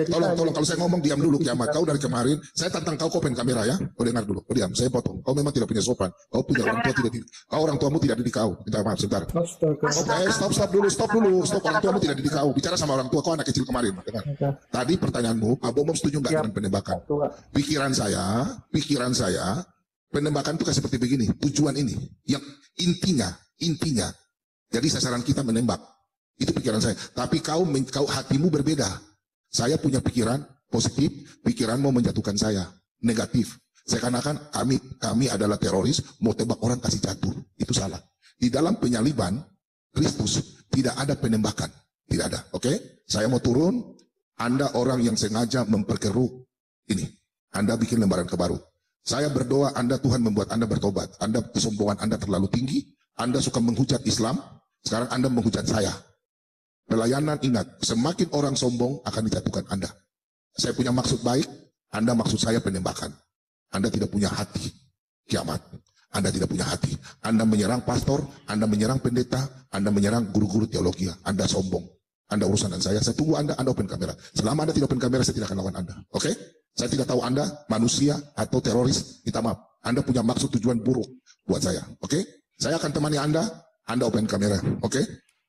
Tolong kalau saya ngomong diam dulu kiamat. Kau dari kemarin saya tantang kau pengen kamera ya. Kau dengar dulu. Kau diam, saya potong. Kau memang tidak punya sopan. Kau punya orang tua tidak didik. Kau orang tuamu tidak didik kau. Minta maaf sebentar. Stop dulu. Orang tuamu tidak didik kau. Bicara sama orang tua kau anak kecil kemarin. Dengar. Tadi pertanyaanmu, Pak Bomom setuju nggak dengan penembakan? Pikiran saya, penembakan itu kan seperti begini. Tujuan ini, yang intinya. Jadi sasaran kita menembak. Itu pikiran saya. Tapi kau hatimu berbeda. Saya punya pikiran positif, pikiran mau menjatuhkan saya negatif. Seakan-akan kami adalah teroris, mau tembak orang kasih jatuh. Itu salah. Di dalam penyaliban Kristus tidak ada penembakan, tidak ada. Oke? Saya mau turun. Anda orang yang sengaja memperkeruh ini. Anda bikin lembaran kebaru. Saya berdoa Anda Tuhan membuat Anda bertobat. Anda kesombongan Anda terlalu tinggi. Anda suka menghujat Islam. Sekarang Anda menghujat saya. Pelayanan ingat, semakin orang sombong akan dijatuhkan Anda. Saya punya maksud baik, Anda maksud saya penembakan. Anda tidak punya hati, kiamat. Anda tidak punya hati. Anda menyerang pastor, Anda menyerang pendeta, Anda menyerang guru-guru teologi. Anda sombong. Anda urusan dengan saya tunggu Anda open kamera. Selama Anda tidak open kamera, saya tidak akan lawan Anda. Oke? Saya tidak tahu Anda manusia atau teroris, minta maaf. Anda punya maksud tujuan buruk buat saya. Oke? Saya akan temani Anda open kamera. Oke?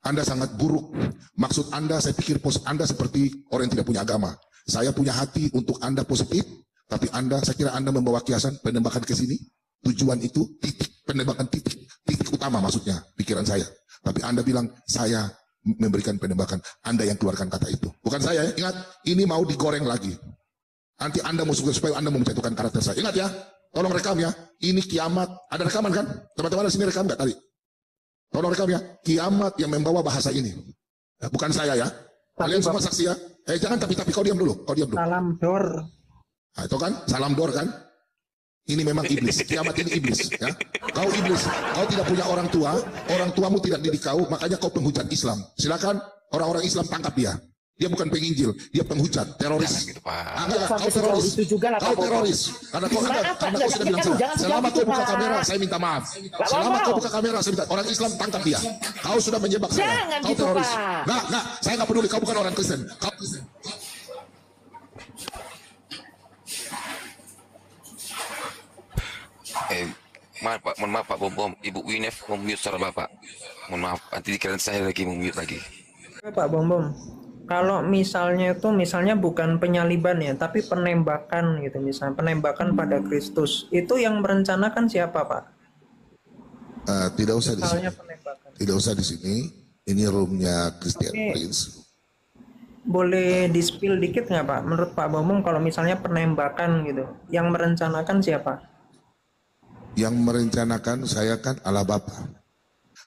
Anda sangat buruk. Maksud Anda, saya pikir Anda seperti orang yang tidak punya agama. Saya punya hati untuk Anda positif, tapi saya kira Anda membawa kiasan penembakan ke sini. Tujuan itu penembakan titik utama maksudnya, pikiran saya. Tapi Anda bilang, saya memberikan penembakan. Anda yang keluarkan kata itu. Bukan saya, ingat, ini mau digoreng lagi. Nanti Anda mau supaya Anda mau menjatuhkan karakter saya. Ingat ya, tolong rekam ya. Ini kiamat. Ada rekaman kan? Teman-teman di sini rekam nggak tadi? Tolong rekam ya, kiamat yang membawa bahasa ini. Bukan saya ya. Kalian semua saksi ya. Jangan tapi kau diam dulu. Salam dor. Nah, itu kan, salam dor kan. Ini memang iblis. Kiamat ini iblis ya. Kau iblis. Kau tidak punya orang tua. Orang tuamu tidak didik kau. Makanya kau penghujat Islam. Silakan orang-orang Islam tangkap dia. Dia bukan penginjil, dia penghujat, teroris. Gitu, Pak. Kau teroris. Kau teroris. Karena kau sudah bilang salah. Selama kau buka kamera, saya minta maaf. Selama kau buka kamera, saya minta. Orang Islam tangkap dia. Kau sudah menjebak saya. Kau teroris. Enggak. Saya nggak peduli. Kau bukan orang Kristen. Mohon maaf Pak Bom. Ibu Winef mute suara Bapak. Mohon maaf. Nanti dikira saya lagi mute lagi. Pak Bom. Kalau misalnya bukan penyaliban ya, tapi penembakan gitu, misalnya penembakan pada Kristus, itu yang merencanakan siapa Pak? Tidak usah di sini. Tidak usah di sini. Ini roomnya Christian Prince. Boleh di-spill dikit nggak Pak? Menurut Pak Bom, kalau misalnya penembakan gitu, yang merencanakan siapa? Yang merencanakan saya kan Allah Bapa.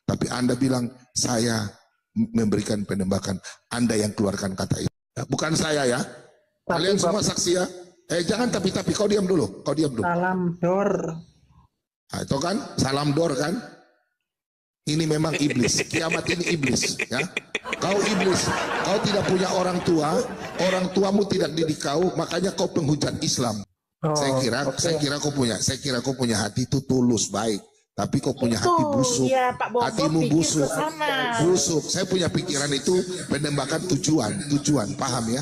Tapi Anda bilang saya memberikan penembakan. Anda yang keluarkan kata itu. Bukan saya ya. Kalian semua saksi ya. Jangan tapi kau diam dulu. Salam dor. Nah, itu kan salam dor kan. Ini memang iblis. Kiamat ini iblis ya. Kau iblis. Kau tidak punya orang tua. Orang tuamu tidak didik kau. Makanya kau penghujat Islam. Saya kira kau punya hati itu tulus baik. Tapi kau punya hati busuk, ya, Pak Bom, hatimu busuk. Saya punya pikiran itu penembakan tujuan, paham ya?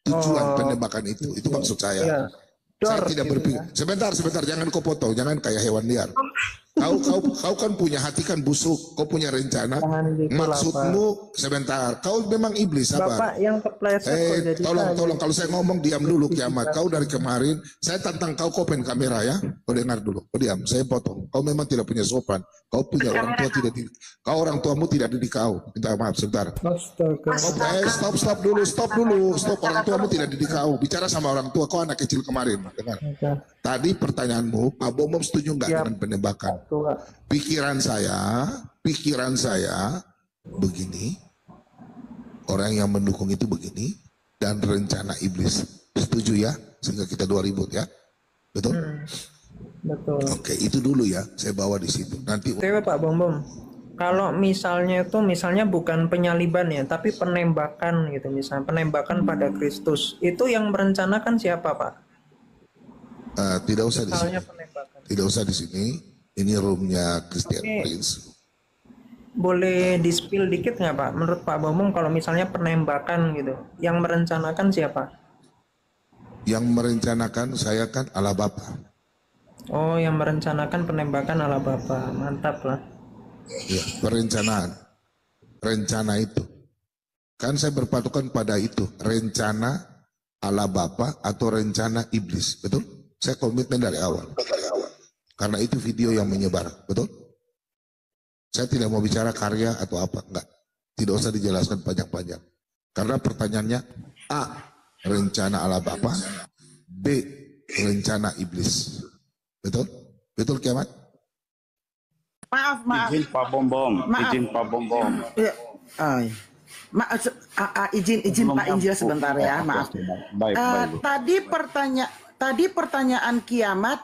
Tujuan penembakan itu maksud saya. Iya. Saya tidak berpikir. Sebentar, jangan kau potong, jangan kayak hewan liar. Kau kan punya hati kan busuk, kau punya rencana. Maksudmu sebentar, kau memang iblis, sabar. Bapak yang kepleset. Tolong kalau saya ngomong diam dulu kiamat. Kau dari kemarin saya tantang kau open kamera ya. Kau dengar dulu, kau diam, saya potong. Kau memang tidak punya sopan. Kau punya orang tua tidak didik. Kau orang tuamu tidak didik kau. Minta maaf sebentar. Stop dulu. Orang tuamu tidak didik kau. Bicara sama orang tua. Kau anak kecil kemarin. Dengar. Tadi pertanyaanmu, Pak Bomom setuju nggak dengan penembakan? Pikiran saya begini, orang yang mendukung itu begini, dan rencana iblis. Setuju ya? Sehingga kita 2 ribut ya, betul? Betul. Oke, itu dulu ya, saya bawa di situ. Nanti. Oke Pak Bom. Kalau misalnya bukan penyaliban ya, tapi penembakan gitu, misalnya penembakan pada Kristus, itu yang merencanakan siapa Pak? Tidak usah di sini. Tidak usah di sini. Ini roomnya Christian Prince. boleh di-spill dikit nggak Pak? Menurut Pak Bomong kalau misalnya penembakan gitu, yang merencanakan siapa? Yang merencanakan saya kan Allah Bapa. Oh, yang merencanakan penembakan Allah Bapa. Mantap lah. Ya, perencanaan. Rencana itu. Kan saya berpatokan pada itu. Rencana Allah Bapa atau rencana iblis. Betul? Saya komitmen dari awal. Karena itu video yang menyebar. Betul? Saya tidak mau bicara karya atau apa. Enggak. Tidak usah dijelaskan panjang-panjang. Karena pertanyaannya A. Rencana Allah Bapa. B. Rencana iblis. Betul? Betul Kiamat? Maaf. Izin Pak Bombom. Maaf. Izin Pak Bombom. Ya, izin Pak Injil sebentar ya, maaf. Baik. Tadi pertanyaan Kiamat,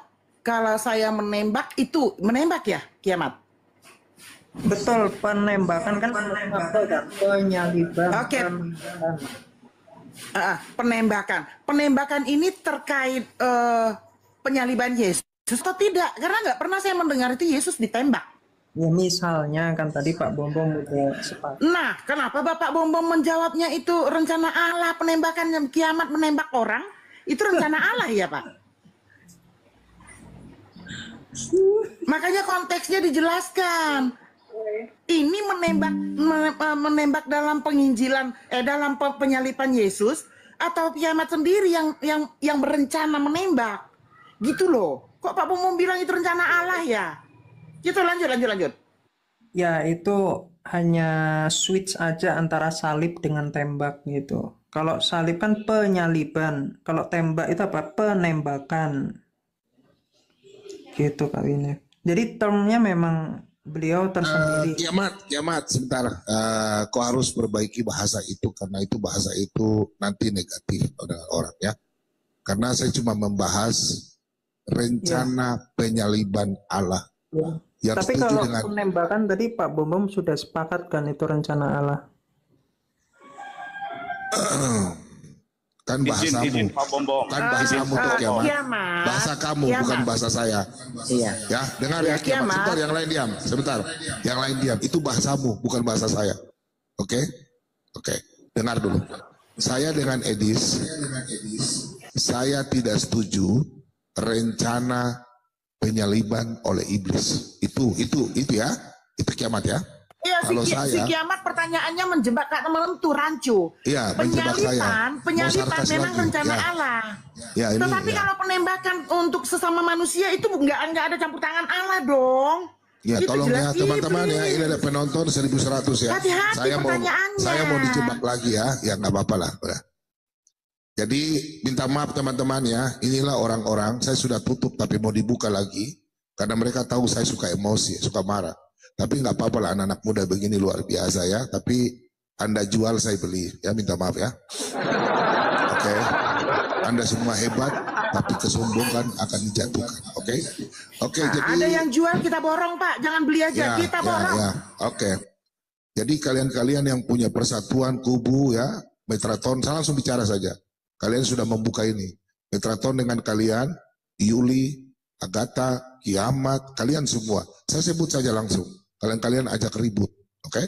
kalau saya menembak itu menembak ya, Kiamat? Betul, penembakan kan penyaliban. Oke. Penembakan. Penembakan ini terkait penyaliban Yesus atau tidak? Karena nggak pernah saya mendengar itu Yesus ditembak. Ya misalnya kan tadi Pak Bombom udah sepakat. Nah, kenapa Bapak Bombom menjawabnya itu rencana Allah, penembakan yang Kiamat menembak orang? Itu rencana Allah ya Pak? Makanya konteksnya dijelaskan. Ini menembak dalam penginjilan, dalam penyalipan Yesus atau Kiamat sendiri yang berencana menembak, gitu loh. Kok Pak Bombom bilang itu rencana Allah ya? Gitu, lanjut. Ya itu hanya switch aja antara salib dengan tembak gitu. Kalau salib kan penyaliban, kalau tembak itu apa? Penembakan. Gitu Kak Winef. Jadi termnya memang beliau tersendiri. Kiamat, sebentar. Kau harus perbaiki bahasa itu karena itu bahasa itu nanti negatif dengan orang ya. Karena saya cuma membahas rencana penyaliban Allah. Ya. Yang Tapi setuju kalau dengan penembakan tadi Pak Bombom sudah sepakat kan itu rencana Allah. kan bahasamu, Izin Pak Bombom. kan bahasamu tuh Kiamat. Kiamat. Bahasa kamu Kiamat. bukan bahasa saya. Iya. Ya, dengar ya Kiamat. Kiamat. Sebentar, yang lain diam. Sebentar, yang lain diam. Itu bahasamu, bukan bahasa saya. Oke? Dengar dulu. Saya dengan Edis, saya tidak setuju rencana penyaliban oleh iblis. Itu ya. Itu Kiamat ya. Iya, Kalau si Kiamat pertanyaannya menjebak Kak Melentu rancu. Iya, menjebak saya. Penyalipan Mau memang sarkas rencana lagi. Allah. Ya, ini Tetapi ya. kalau penembakan untuk sesama manusia itu nggak ada campur tangan Allah dong. Ya, Itu tolong ya jelas teman-teman ya, iblis. ini ada penonton 1100 ya. Hati-hati pertanyaannya. Saya mau dijebak lagi ya, nggak apa-apa lah. Udah. Jadi minta maaf teman-teman ya, inilah orang-orang, saya sudah tutup tapi mau dibuka lagi. Karena mereka tahu saya suka emosi, suka marah. Tapi nggak apa-apa lah, anak-anak muda begini luar biasa ya. Tapi Anda jual, saya beli ya, minta maaf ya. Oke. Anda semua hebat, tapi kesombongan akan dijatuhkan. Oke, Nah, jadi ada yang jual kita borong Pak, jangan beli aja, kita borong. Oke. Jadi kalian-kalian yang punya persatuan kubu ya, Metraton, saya langsung bicara saja. Kalian sudah membuka ini. Metraton dengan kalian, Yuli, Agatha, Kiamat, kalian semua. Saya sebut saja langsung. Kalian ajak ribut, oke?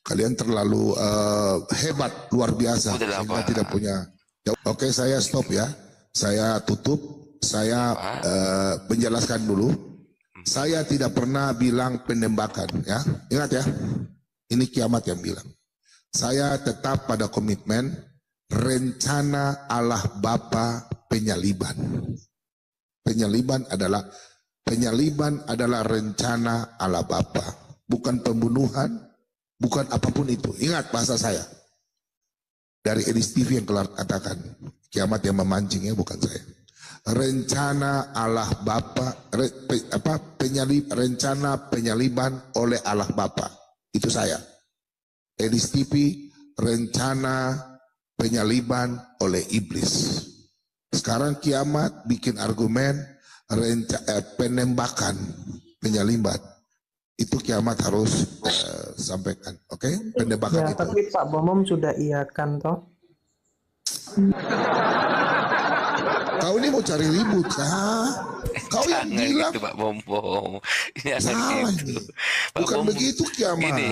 Kalian terlalu hebat, luar biasa. Sehingga tidak punya. Oke, saya stop ya. Saya tutup. Saya menjelaskan dulu. Saya tidak pernah bilang penembakan ya. Ingat ya. Ini Kiamat yang bilang. Saya tetap pada komitmen rencana Allah Bapa penyaliban. Penyaliban adalah rencana Allah Bapa, bukan pembunuhan, bukan apapun itu. Ingat bahasa saya. Dari Edis TV yang kelar katakan, Kiamat yang memancingnya bukan saya. Rencana Allah Bapa, rencana penyaliban oleh Allah Bapa. Itu saya. Edis TV, rencana penyaliban oleh iblis. Sekarang Kiamat bikin argumen penembakan, penyaliban. Itu Kiamat harus sampaikan, oke? Penembakan Ya, itu. tapi Pak Bomom sudah iakan toh. Kau ini mau cari ribut kah? Kau yang Jangan bilang gitu Pak Bom Bom. Jangan salah gitu. ini. Pak Bukan Bom Bom. begitu kiamat. Ini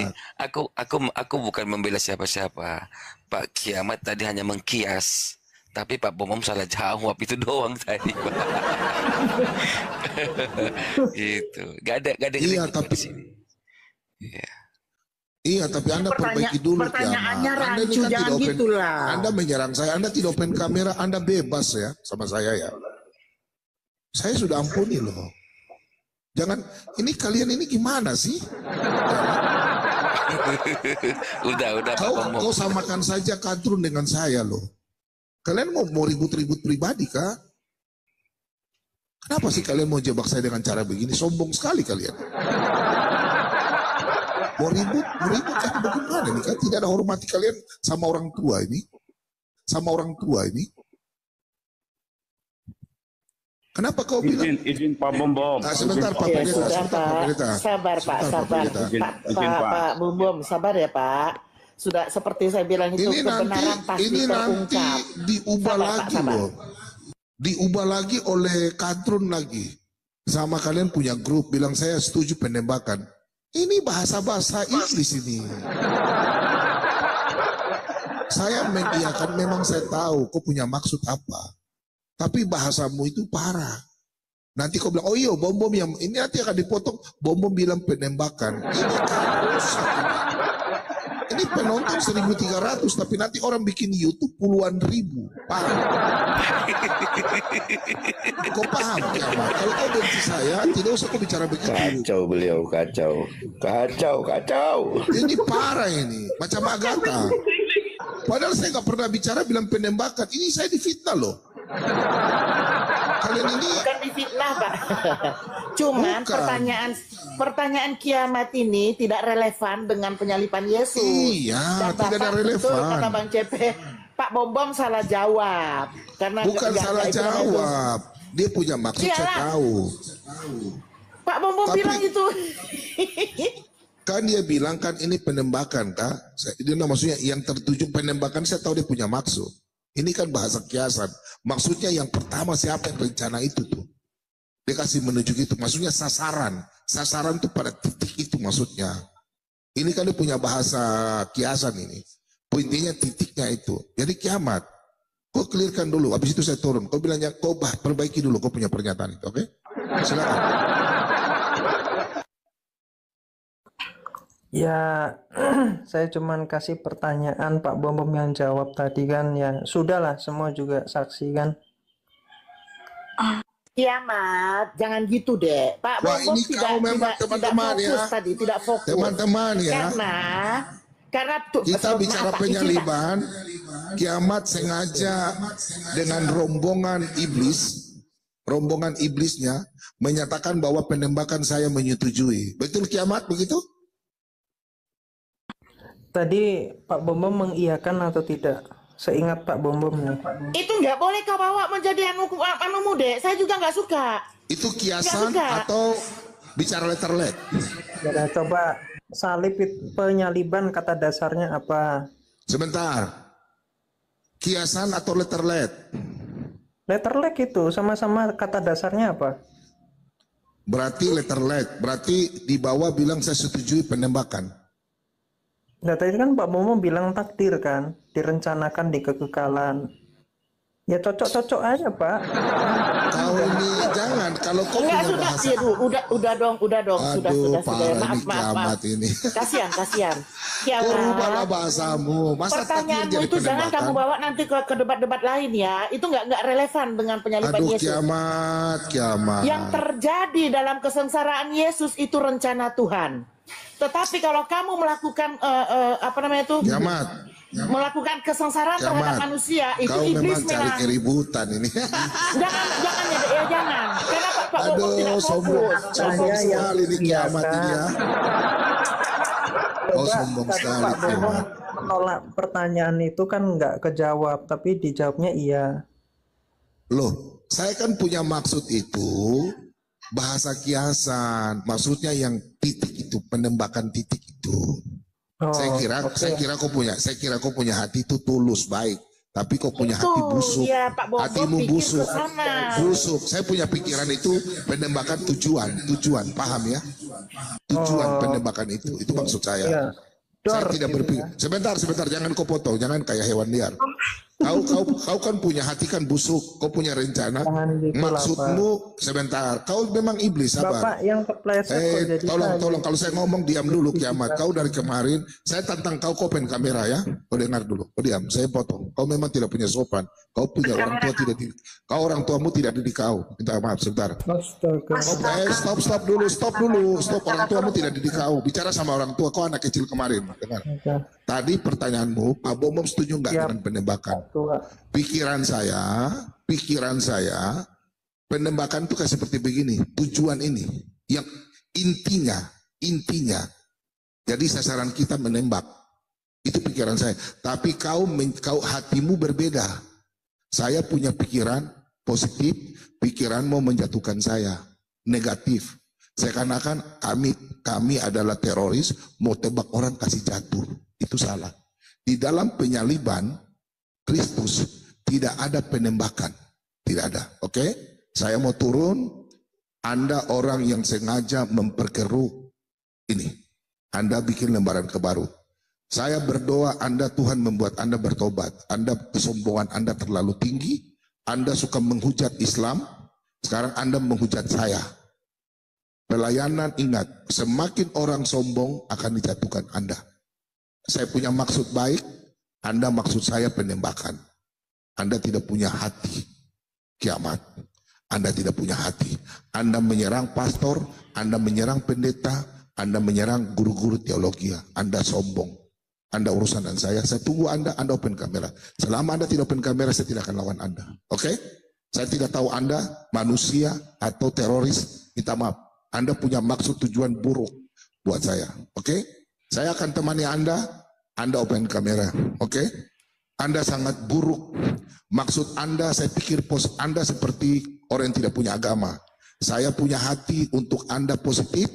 aku bukan membela siapa-siapa. Pak Kiamat tadi hanya mengkias. Tapi Pak Bom Bom salah jawab itu doang tadi, Pak. Gitu. Gak ada Iya, ribut tapi di sini. Iya. iya, tapi Anda perbaiki dulu Pertanyaannya kiamat. Anda ini rancu, kan jangan tidak open. gitulah. Anda menyerang saya, Anda tidak open kamera, Anda bebas ya sama saya ya. Saya sudah ampuni loh. Jangan, ini kalian ini gimana sih? Udah Pak Bom Bom. Kau samakan saja Kadrun dengan saya loh. Kalian mau ribut-ribut pribadi kah? Kenapa sih kalian mau jebak saya dengan cara begini? Sombong sekali kalian. Mau ribut kan bagaimana nih kan? Tidak ada hormati kalian sama orang tua ini. Sama orang tua ini. Kenapa kau bilang? Izin Pak Bom Bom. Nah, sebentar Pak Ya Pendeta, sudah sebentar Pak Pak, Pendeta. sabar Pak, Sebentar, Pak sabar. Pendeta. Izin, Pak. Pak Bom Bom, sabar ya Pak. Sudah seperti saya bilang itu kebenaran pasti Ini nanti terungkap. diubah Sabar, Pak, lagi sabar. loh. Diubah lagi oleh Kadrun lagi. Sama kalian punya grup bilang saya setuju penembakan. Ini bahasa-bahasa Inggris ini. Saya mengiyakan, memang saya tahu kau punya maksud apa. Tapi bahasamu itu parah. Nanti kau bilang, oh iya bom-bom yang ini nanti akan dipotong. Bom-bom bilang penembakan. Ini kan rusak ini. Ini penonton 1.300, tapi nanti orang bikin YouTube puluhan ribu. Paham? Kau paham? Kiamat? Kalau kau benci saya, tidak usah kau bicara begitu. Kacau beliau, kacau. Ini parah ini, macam Agatha. Padahal saya nggak pernah bicara bilang penembakan. Ini saya difitnah loh. Kalian ini Bukan difitnah Pak. Cuman Bukan. pertanyaan kiamat ini tidak relevan dengan penyalipan Yesus. Iya, Dan tidak ada Bapak, betul relevan. kata Bang Cepe, Pak Bom Bom salah jawab. Karena bukan nggak- salah itu- jawab. Dia punya maksud, saya Iyalah. tahu. Pak Bom Bom Tapi- bilang itu. Kan dia bilang kan ini penembakan kak. Dia maksudnya yang tertuju penembakan, saya tahu dia punya maksud. Ini kan bahasa kiasan. Maksudnya yang pertama siapa yang rencana itu tuh. Dia kasih menunjuk itu. Maksudnya sasaran. Sasaran tuh pada titik itu maksudnya. Ini kan dia punya bahasa kiasan ini. Pointinya titiknya itu. Jadi kiamat. Kau clearkan dulu. Habis itu saya turun. Kau bilangnya kau perbaiki dulu kau punya pernyataan itu. Oke? Silakan. Ya, saya cuman kasih pertanyaan Pak Bom Bom yang jawab tadi kan ya. Sudahlah, semua juga saksi kan. Kiamat, jangan gitu deh. Pak Wah, Bom Bom ini kau memang teman-teman tidak ya. fokus tadi, tidak fokus. Teman-teman ya. Karena tuh, Kita maaf, bicara Pak, penyaliban, kiamat sengaja dengan rombongan iblisnya menyatakan bahwa penembakan saya menyetujui. Betul kiamat begitu? Tadi Pak Bom Bom mengiyakan atau tidak? Seingat Pak Bom Bom nih. itu nggak boleh kau bawa menjadi anumu deh. Saya juga nggak suka. Itu kiasan Nggak suka. atau bicara letterlet? Ya, coba salib penyaliban kata dasarnya apa? Sebentar. Kiasan atau letterlet? Letterleg itu sama-sama kata dasarnya apa? Berarti letterlet. Berarti di bawah bilang saya setujui penembakan. Nah, tadi kan Pak Bom Bom bilang takdir kan, direncanakan di kekekalan. Ya cocok-cocok aja Pak. Kau ini jangan. Kalau kau Enggak, punya sudah, bahasa. ya, udah dong, sudah. Aduh, parah Maaf, ini kiamat ini. Kasihan. Kau rubahlah Kiamat. bahasamu. Masa takdir Pertanyaanmu jadi itu jangan penembakan? kamu bawa nanti ke debat-debat lain ya. Itu nggak relevan dengan penyaliban Aduh, Yesus. kiamat. Yang terjadi dalam kesengsaraan Yesus itu rencana Tuhan. Tetapi kalau kamu melakukan apa namanya itu? Kiamat. Melakukan kesengsaraan terhadap Kiamat. manusia, itu Kau iblis memang cari memang. keributan. keributan ini. Jangan. Karena Pak Bom Bom tidak Aduh, sombong, fokus. sombong Saya yang sekali ini kiamat ini ya. Oh, Coba sombong tadi sekali Pak Bom Bom kiamat. menolak pertanyaan itu kan nggak kejawab, tapi dijawabnya iya. Loh, saya kan punya maksud itu bahasa kiasan. Maksudnya yang titik itu, penembakan titik itu. Oh, Saya oke. kira kau punya hati itu tulus baik. Tapi kau punya hati busuk. Ya, Pak Bom Hatimu pikir busuk. ke sana. Busuk. Saya punya pikiran itu penembakan tujuan. Paham ya? Tujuan penembakan itu. Itu maksud saya. Ya. Saya Dor tidak gitu berpikir. Sebentar. Jangan kau potong. Jangan kayak hewan liar. Kau kan punya hati kan busuk. Kau punya rencana. Jangan gitu lah, Maksudmu sebentar. Kau memang iblis. Sabar. Bapak yang kepleset kok jadi Tolong kalau saya ngomong diam dulu kiamat. Kau dari kemarin saya tantang kau open kamera ya. Kau dengar dulu. Kau diam. Saya potong. Kau memang tidak punya sopan. Kau punya orang tua tidak di. Kau orang tuamu tidak didik kau. Minta maaf sebentar. Astaga. Stop dulu. Stop orang tuamu tidak didik kau. Bicara sama orang tua. Kau anak kecil kemarin. Dengar. Tadi pertanyaanmu, Pak Bom setuju nggak dengan penembakan? Tua. Pikiran saya, penembakan itu kayak seperti begini. Tujuan ini, yang intinya. Jadi sasaran kita menembak. Itu pikiran saya. Tapi kau hatimu berbeda. Saya punya pikiran positif, pikiran mau menjatuhkan saya negatif. Seakan-akan kami adalah teroris, mau tembak orang kasih jatuh. Itu salah. Di dalam penyaliban Kristus tidak ada penembakan. Tidak ada. Oke? Saya mau turun. Anda orang yang sengaja memperkeruh ini. Anda bikin lembaran kebaru. Saya berdoa Anda Tuhan membuat Anda bertobat. Kesombongan Anda terlalu tinggi. Anda suka menghujat Islam. Sekarang Anda menghujat saya. Pelayanan ingat, semakin orang sombong akan dijatuhkan Anda. Saya punya maksud baik, Anda maksud saya penembakan. Anda tidak punya hati kiamat. Anda tidak punya hati. Anda menyerang pastor, Anda menyerang pendeta, Anda menyerang guru-guru teologi. Anda sombong. Anda urusan dengan saya tunggu Anda open kamera. Selama Anda tidak open kamera, saya tidak akan lawan Anda. Oke? Saya tidak tahu Anda manusia atau teroris, minta maaf. Anda punya maksud tujuan buruk buat saya. Oke? Saya akan temani Anda open kamera. Oke? Anda sangat buruk. Maksud Anda, saya pikir Anda seperti orang yang tidak punya agama. Saya punya hati untuk Anda positif,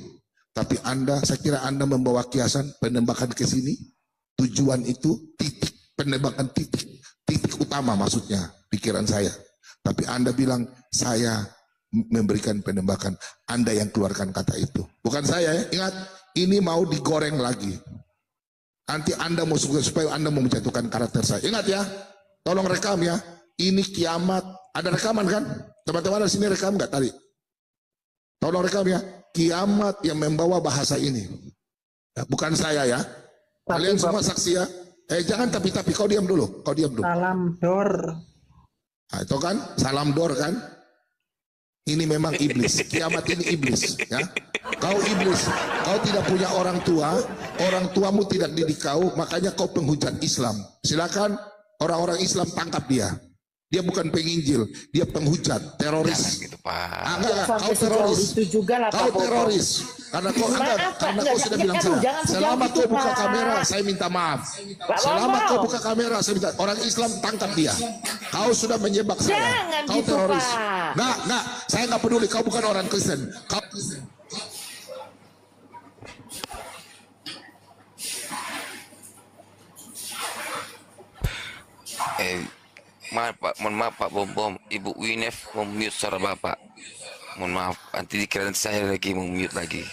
tapi saya kira Anda membawa kiasan penembakan ke sini. Tujuan itu penembakan titik utama maksudnya, pikiran saya. Tapi Anda bilang, saya memberikan penembakan. Anda yang keluarkan kata itu. Bukan saya ya. Ingat, ini mau digoreng lagi. Nanti Anda mau supaya Anda mau menjatuhkan karakter saya. Ingat ya, tolong rekam ya. Ini kiamat. Ada rekaman kan? Teman-teman di sini rekam nggak tadi? Tolong rekam ya. Kiamat yang membawa bahasa ini. Ya, bukan saya ya. Kalian semua saksi ya. Jangan tapi kau diam dulu. Salam Dor. Nah, itu kan salam Dor kan? Ini memang iblis. Kiamat ini iblis ya. Kau iblis. Kau tidak punya orang tuamu tidak didik kau, makanya kau penghujat Islam. Silakan orang-orang Islam tangkap dia. Dia bukan penginjil, dia penghujat, teroris. Jangan gitu, Pak. Enggak, kau teroris. Itu juga lah, Kau Pak Bobo. teroris. Karena kau sudah bilang salah. Selama kau buka kamera, saya minta maaf. Selama kau buka kamera, saya minta. Orang Islam tangkap dia. Kau sudah menyebak saya. Jangan Kau gitu, teroris. Pak. Enggak. Saya nggak peduli. Kau bukan orang Kristen. Mohon maaf Pak Bom, Ibu Winef mute suara Bapak. Mohon maaf, nanti dikira saya lagi mute lagi.